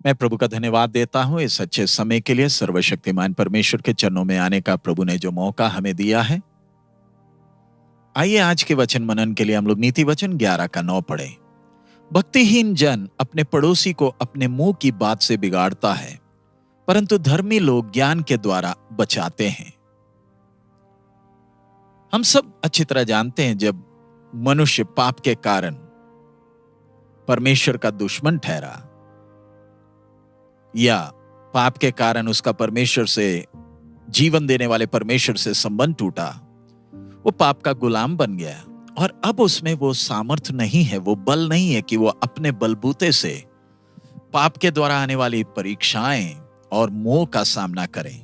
मैं प्रभु का धन्यवाद देता हूँ इस अच्छे समय के लिए। सर्वशक्तिमान परमेश्वर के चरणों में आने का प्रभु ने जो मौका हमें दिया है। आइए आज के वचन मनन के लिए हम लोग नीति वचन 11 का 9 पढ़ें। भक्तिहीन जन अपने पड़ोसी को अपने मुंह की बात से बिगाड़ता है, परंतु धर्मी लोग ज्ञान के द्वारा बचाते हैं। हम सब अच्छी तरह जानते हैं, जब मनुष्य पाप के कारण परमेश्वर का दुश्मन ठहरा या पाप के कारण उसका परमेश्वर से, जीवन देने वाले परमेश्वर से संबंध टूटा, वो पाप का गुलाम बन गया और अब उसमें वो सामर्थ नहीं है, वो बल नहीं है कि वो अपने बलबूते से पाप के द्वारा आने वाली परीक्षाएं और मोह का सामना करे।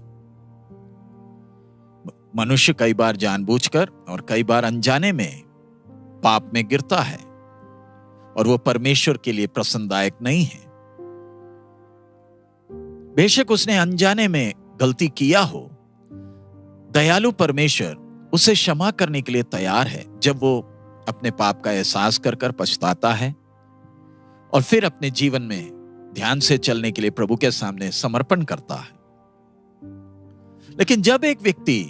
मनुष्य कई बार जानबूझकर और कई बार अनजाने में पाप में गिरता है और वो परमेश्वर के लिए प्रसन्नदायक नहीं है। बेशक उसने अनजाने में गलती किया हो, दयालु परमेश्वर उसे क्षमा करने के लिए तैयार है जब वो अपने पाप का एहसास कर कर पछताता है और फिर अपने जीवन में ध्यान से चलने के लिए प्रभु के सामने समर्पण करता है। लेकिन जब एक व्यक्ति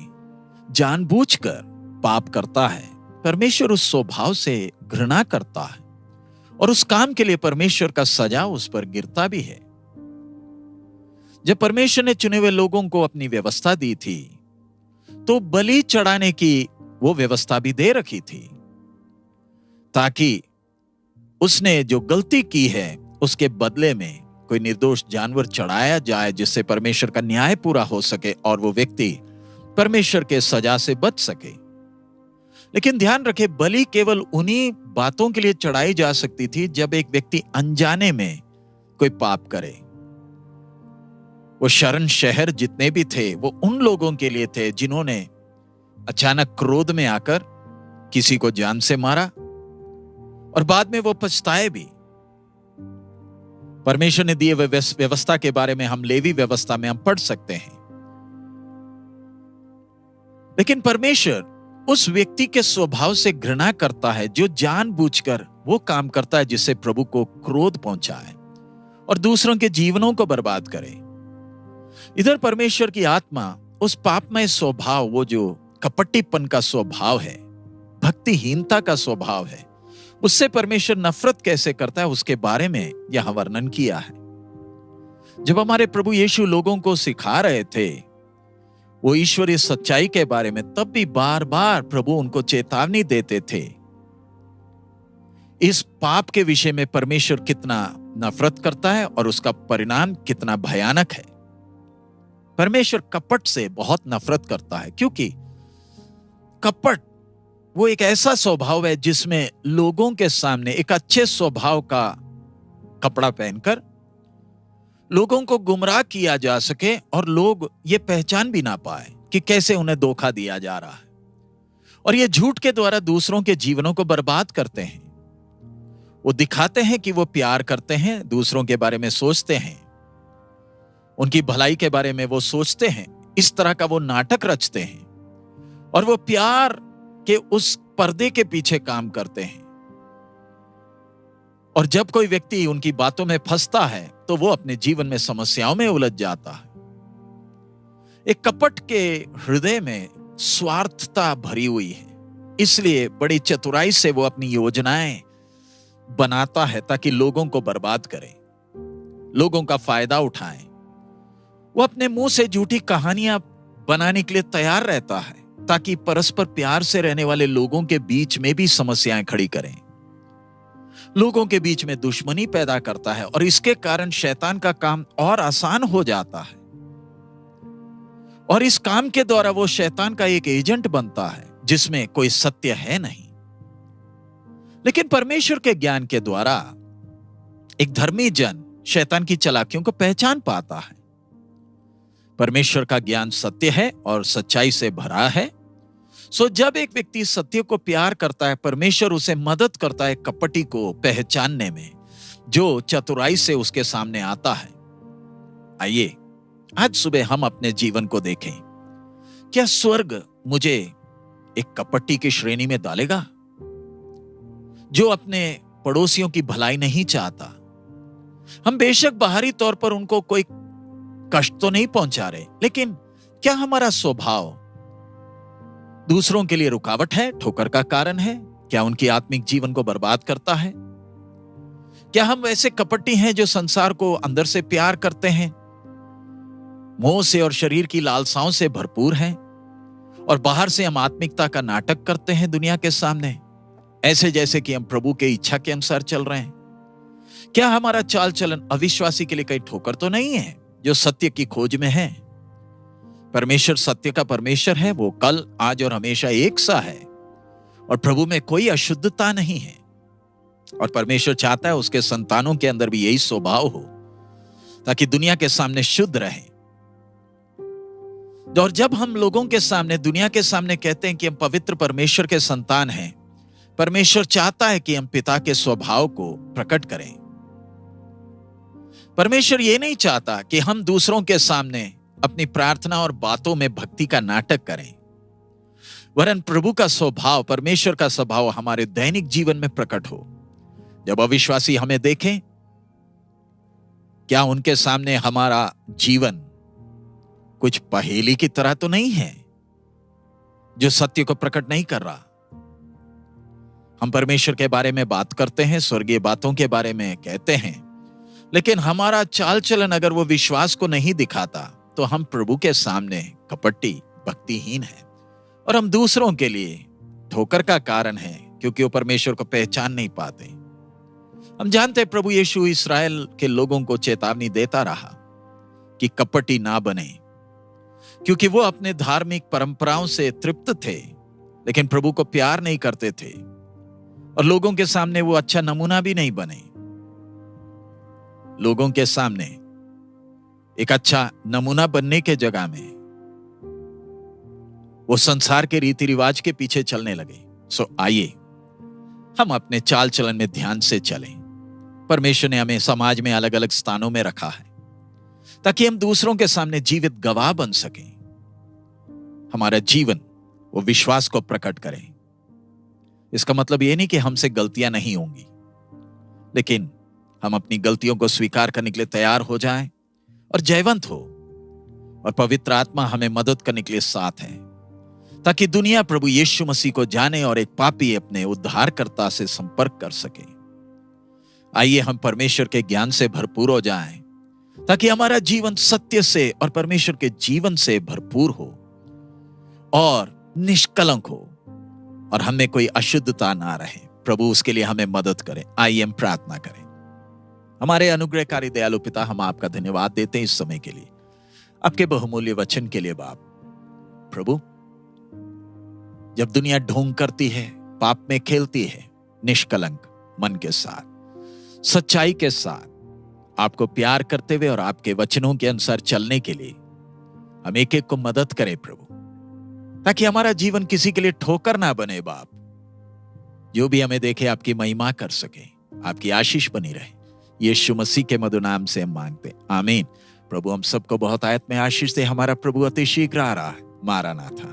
जानबूझकर पाप करता है, परमेश्वर उस स्वभाव से घृणा करता है और उस काम के लिए परमेश्वर का सजा उस पर गिरता भी है। जब परमेश्वर ने चुने हुए लोगों को अपनी व्यवस्था दी थी, तो बलि चढ़ाने की वो व्यवस्था भी दे रखी थी, ताकि उसने जो गलती की है उसके बदले में कोई निर्दोष जानवर चढ़ाया जाए, जिससे परमेश्वर का न्याय पूरा हो सके और वो व्यक्ति परमेश्वर के सजा से बच सके। लेकिन ध्यान रखे, बलि केवल उन्हीं बातों के लिए चढ़ाई जा सकती थी जब एक व्यक्ति अनजाने में कोई पाप करे। वो शरण शहर जितने भी थे वो उन लोगों के लिए थे जिन्होंने अचानक क्रोध में आकर किसी को जान से मारा और बाद में वो पछताए भी। परमेश्वर ने दिए हुए व्यवस्था के बारे में हम लेवी व्यवस्था में हम पढ़ सकते हैं। लेकिन परमेश्वर उस व्यक्ति के स्वभाव से घृणा करता है जो जानबूझकर वो काम करता है जिससे प्रभु को क्रोध पहुंचाए और दूसरों के जीवनों को बर्बाद करे। इधर परमेश्वर की आत्मा उस पापमय स्वभाव, वो जो कपटीपन का स्वभाव है, भक्तिहीनता का स्वभाव है, उससे परमेश्वर नफरत कैसे करता है उसके बारे में यह वर्णन किया है। जब हमारे प्रभु यीशु लोगों को सिखा रहे थे वो ईश्वरीय सच्चाई के बारे में, तब भी बार बार प्रभु उनको चेतावनी देते थे इस पाप के विषय में परमेश्वर कितना नफरत करता है और उसका परिणाम कितना भयानक है। परमेश्वर कपट से बहुत नफरत करता है, क्योंकि कपट वो एक ऐसा स्वभाव है जिसमें लोगों के सामने एक अच्छे स्वभाव का कपड़ा पहनकर लोगों को गुमराह किया जा सके और लोग ये पहचान भी ना पाए कि कैसे उन्हें धोखा दिया जा रहा है, और ये झूठ के द्वारा दूसरों के जीवनों को बर्बाद करते हैं। वो दिखाते हैं कि वो प्यार करते हैं, दूसरों के बारे में सोचते हैं, उनकी भलाई के बारे में वो सोचते हैं, इस तरह का वो नाटक रचते हैं और वो प्यार के उस पर्दे के पीछे काम करते हैं। और जब कोई व्यक्ति उनकी बातों में फंसता है तो वो अपने जीवन में समस्याओं में उलझ जाता है। एक कपट के हृदय में स्वार्थता भरी हुई है, इसलिए बड़ी चतुराई से वो अपनी योजनाएं बनाता है ताकि लोगों को बर्बाद करे, लोगों का फायदा उठाए। वो अपने मुंह से झूठी कहानियां बनाने के लिए तैयार रहता है ताकि परस्पर प्यार से रहने वाले लोगों के बीच में भी समस्याएं खड़ी करें, लोगों के बीच में दुश्मनी पैदा करता है और इसके कारण शैतान का काम और आसान हो जाता है और इस काम के द्वारा वो शैतान का एक एजेंट बनता है जिसमें कोई सत्य है नहीं। लेकिन परमेश्वर के ज्ञान के द्वारा एक धर्मी जन शैतान की चालाकियों को पहचान पाता है। परमेश्वर का ज्ञान सत्य है और सच्चाई से भरा है। सो जब एक व्यक्ति सत्य को प्यार करता है, परमेश्वर उसे मदद करता है कपटी को पहचानने में जो चतुराई से उसके सामने आता है। आइए आज सुबह हम अपने जीवन को देखें। क्या स्वर्ग मुझे एक कपटी की श्रेणी में डालेगा जो अपने पड़ोसियों की भलाई नहीं चाहता, हम बेशक बाहरी तौर पर उनको कोई कष्ट तो नहीं पहुंचा रहे, लेकिन क्या हमारा स्वभाव दूसरों के लिए रुकावट है, ठोकर का कारण है? क्या उनकी आत्मिक जीवन को बर्बाद करता है? क्या हम वैसे कपटी हैं जो संसार को अंदर से प्यार करते हैं, मोह से और शरीर की लालसाओं से भरपूर हैं, और बाहर से हम आत्मिकता का नाटक करते हैं दुनिया के सामने, ऐसे जैसे कि हम प्रभु के इच्छा के अनुसार चल रहे हैं? क्या हमारा चाल चलन अविश्वासी के लिए कहीं ठोकर तो नहीं है, जो सत्य की खोज में है? परमेश्वर सत्य का परमेश्वर है, वो कल, आज और हमेशा एक सा है, और प्रभु में कोई अशुद्धता नहीं है। और परमेश्वर चाहता है उसके संतानों के अंदर भी यही स्वभाव हो, ताकि दुनिया के सामने शुद्ध रहे। और जब हम लोगों के सामने, दुनिया के सामने कहते हैं कि हम पवित्र परमेश्वर के संतान हैं, परमेश्वर चाहता है कि हम पिता के स्वभाव को प्रकट करें। परमेश्वर ये नहीं चाहता कि हम दूसरों के सामने अपनी प्रार्थना और बातों में भक्ति का नाटक करें, वरन प्रभु का स्वभाव, परमेश्वर का स्वभाव हमारे दैनिक जीवन में प्रकट हो। जब अविश्वासी हमें देखें, क्या उनके सामने हमारा जीवन कुछ पहेली की तरह तो नहीं है, जो सत्य को प्रकट नहीं कर रहा? हम परमेश्वर के बारे में बात करते हैं, स्वर्गीय बातों के बारे में कहते हैं, लेकिन हमारा चाल चलन अगर वो विश्वास को नहीं दिखाता, तो हम प्रभु के सामने कपटी, भक्तिहीन हैं, और हम दूसरों के लिए ठोकर का कारण है, क्योंकि वो परमेश्वर को पहचान नहीं पाते। हम जानते हैं प्रभु यीशु इस्राएल के लोगों को चेतावनी देता रहा कि कपटी ना बने, क्योंकि वो अपने धार्मिक परंपराओं से तृप्त थे, लेकिन प्रभु को प्यार नहीं करते थे, और लोगों के सामने वो अच्छा नमूना भी नहीं बने। लोगों के सामने एक अच्छा नमूना बनने के जगह में वो संसार के रीति रिवाज के पीछे चलने लगे। सो आइए हम अपने चाल चलन में ध्यान से चलें। परमेश्वर ने हमें समाज में अलग अलग स्थानों में रखा है, ताकि हम दूसरों के सामने जीवित गवाह बन सकें। हमारा जीवन वो विश्वास को प्रकट करें। इसका मतलब ये नहीं कि हमसे गलतियां नहीं होंगी, लेकिन हम अपनी गलतियों को स्वीकार करने के लिए तैयार हो जाएं और जयवंत हो, और पवित्र आत्मा हमें मदद करने के लिए साथ है, ताकि दुनिया प्रभु यीशु मसीह को जाने और एक पापी अपने उद्धारकर्ता से संपर्क कर सके। आइए हम परमेश्वर के ज्ञान से भरपूर हो जाएं, ताकि हमारा जीवन सत्य से और परमेश्वर के जीवन से भरपूर हो और निष्कलंक हो, और हमें कोई अशुद्धता ना रहे। प्रभु उसके लिए हमें मदद करे। आइए हम प्रार्थना करें। हमारे अनुग्रहकारी दयालु पिता, हम आपका धन्यवाद देते हैं इस समय के लिए, आपके बहुमूल्य वचन के लिए। बाप प्रभु, जब दुनिया ढोंग करती है, पाप में खेलती है, निष्कलंक मन के साथ, सच्चाई के साथ, आपको प्यार करते हुए और आपके वचनों के अनुसार चलने के लिए हम एक एक को मदद करें प्रभु, ताकि हमारा जीवन किसी के लिए ठोकर ना बने। बाप, जो भी हमें देखे आपकी महिमा कर सके, आपकी आशीष बनी रहे। यीशु मसीह के मधुर नाम से हम मांगते, आमीन। प्रभु हम सबको बहुत आयत में आशीष दे। हमारा प्रभु अति शीघ्र आ रहा है। मारा ना था।